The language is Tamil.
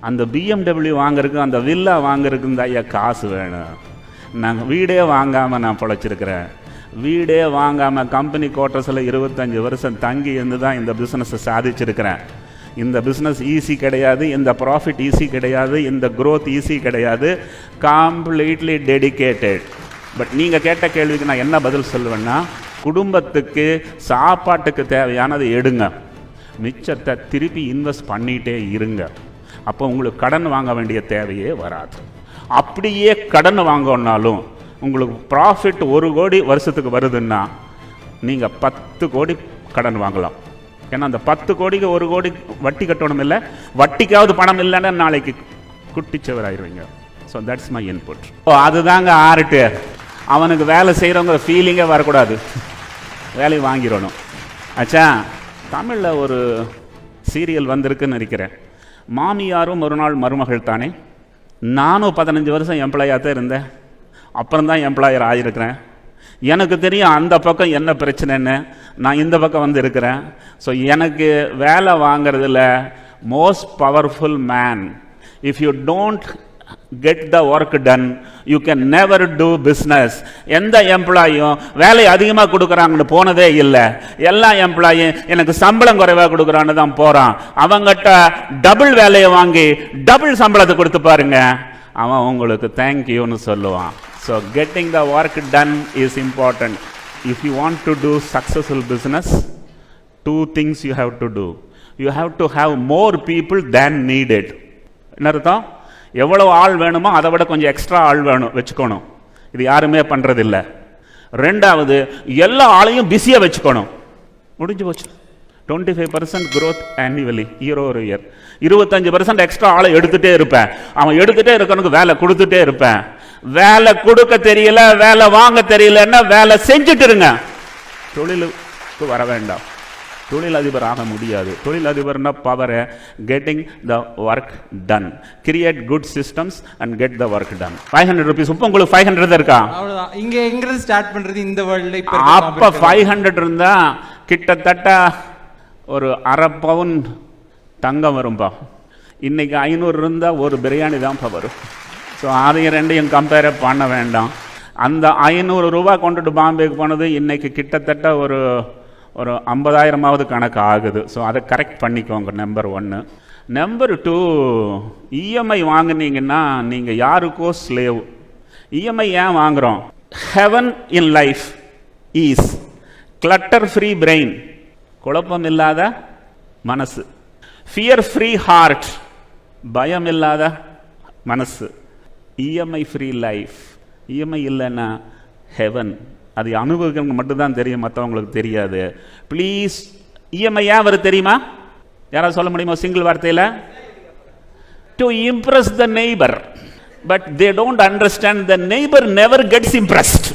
அந்த BMW வாங்குறதுக்கு அந்த வில்லா வாங்குறதுக்கு இந்த ஐயா காசு வேணும். நாங்கள் வீடே வாங்காமல் நான் பிழைச்சிருக்கிறேன். வீடே வாங்காமல் கம்பெனி குவார்ட்டர்ஸில் 25 வருஷம் தங்கி இருந்து தான் இந்த பிஸ்னஸை சாதிச்சிருக்கிறேன். இந்த பிஸ்னஸ் ஈஸி கிடையாது, இந்த ப்ராஃபிட் ஈஸி கிடையாது, இந்த க்ரோத் ஈஸி கிடையாது. Completely dedicated. பட் நீங்கள் கேட்ட கேள்விக்கு நான் என்ன பதில் சொல்லுவேன்னா, குடும்பத்துக்கு சாப்பாட்டுக்கு தேவையானது எடுங்க, மிச்சத்தை திருப்பி இன்வெஸ்ட் பண்ணிகிட்டே இருங்க. அப்போ உங்களுக்கு கடன் வாங்க வேண்டிய தேவையே வராது. அப்படியே கடன் வாங்கினாலும் உங்களுக்கு ப்ராஃபிட் 1 கோடி வருஷத்துக்கு வருதுன்னா நீங்கள் 10 கோடி கடன் வாங்கலாம். ஏன்னா அந்த 10 கோடிக்கு 1 கோடி வட்டி கட்டணும் இல்லை, வட்டிக்காவது பணம் இல்லைன்னா நாளைக்கு குட்டிச்சவராயிருவீங்க. So that's my input. அதுதாங்க ஆர்ட்டு. அவனுக்கு வேலை செய்கிறவங்க ஃபீலிங்கே வரக்கூடாது, வேலையை வாங்கிடணும். ஆச்சா, தமிழில் ஒரு சீரியல் வந்திருக்குன்னு நினைக்கிறேன். மாமியாரும் ஒரு நாள் மருமகள் தானே. நானும் 15 வருஷம் எம்ப்ளாயாக தான் இருந்தேன், அப்புறம்தான் எம்ப்ளாயர் ஆகியிருக்கிறேன். எனக்கு தெரியும் அந்த பக்கம் என்ன பிரச்சனைன்னு. நான் இந்த பக்கம் வந்து இருக்கிறேன். ஸோ எனக்கு வேலை வாங்கிறதுல most powerful man. If you don't get the work done, you can never do business. எந்த எம்ப்ளாயும் வேலை அதிகமாக கொடுக்குறாங்கன்னு போனதே இல்லை. எல்லா எம்ப்ளாயும் எனக்கு சம்பளம் குறைவாக கொடுக்குறான்னு தான் போகிறான். அவங்ககிட்ட டபுள் வேலையை வாங்கி டபுள் சம்பளத்தை கொடுத்து பாருங்க, அவன் உங்களுக்கு தேங்க்யூன்னு சொல்லுவான். So getting the work done is important. If you want to do successful business, 2 things you have to do. You have to have more people than needed. என்ன அர்த்தம்? எவ்வளவு ஆள் வேணுமோ அதை விட கொஞ்சம் எக்ஸ்ட்ரா ஆள் வேணும் வச்சுக்கணும். இது யாருமே பண்ணுறதில்லை. 2வது, எல்லா ஆளையும் பிஸியாக வச்சுக்கணும். முடிஞ்சு போச்சு. 25% growth annually, year over year. 25% extra ஆளை எடுத்துகிட்டே இருப்பேன். அவன் எடுத்துகிட்டே இருக்கனுக்கு வேலை கொடுத்துட்டே இருப்பேன். வேலை கொடுக்க தெரியல, வேலை வாங்க தெரியலன்னா வேலை செஞ்சுட்டு இருங்க. தொழிலுக்கு வர வேண்டாம். தொழிலதிபர் ஆக முடியாது. தொழிலதிபர்னா power, getting the work done. Create good systems and get the work done. 500 rupees. இப்போ உங்களுக்கு 500 இருக்கா? அவ்வளவுதான். இங்க எங்கிறது ஸ்டார்ட் பண்றது இந்த வேர்ல்ட்ல? இப்ப அப்ப 500 இருந்தா கிட்டத்தட்ட ஒரு 1/2 பவுன் தங்கம் வரும்பா. இன்னைக்கு 500 இருந்தா ஒரு பிரியாணி தான் வரும். ஸோ அதையும் ரெண்டையும் கம்பேர் பண்ண வேண்டாம். அந்த 500 ரூபா கொண்டுட்டு பாம்பேக்கு போனது இன்னைக்கு கிட்டத்தட்ட ஒரு 50,000 கணக்கு ஆகுது. ஸோ அதை கரெக்ட் பண்ணிக்கோங்க. நம்பர் 1. நம்பர் 2, இஎம்ஐ வாங்கினீங்கன்னா நீங்கள் யாருக்கோ ஸ்லேவ். இஎம்ஐ ஏன் வாங்குகிறோம்? Heaven in life is clutter free brain, குழப்பம் இல்லாத மனசு. ஃபியர் ஃப்ரீ ஹார்ட், பயம் இல்லாத மனசு. EMI free life. இஎம்ஐ இல்லைன்னா ஹெவன். அது அனுபவிக்கிறவங்க மட்டும்தான் தெரியும், மற்றவங்களுக்கு தெரியாது. ப்ளீஸ், இஎம்ஐ ஏன் வருது தெரியுமா? யாராவது சொல்ல முடியுமா சிங்கிள் வார்த்தையில்? To Impress the neighbour. But they don't understand the neighbour never gets impressed.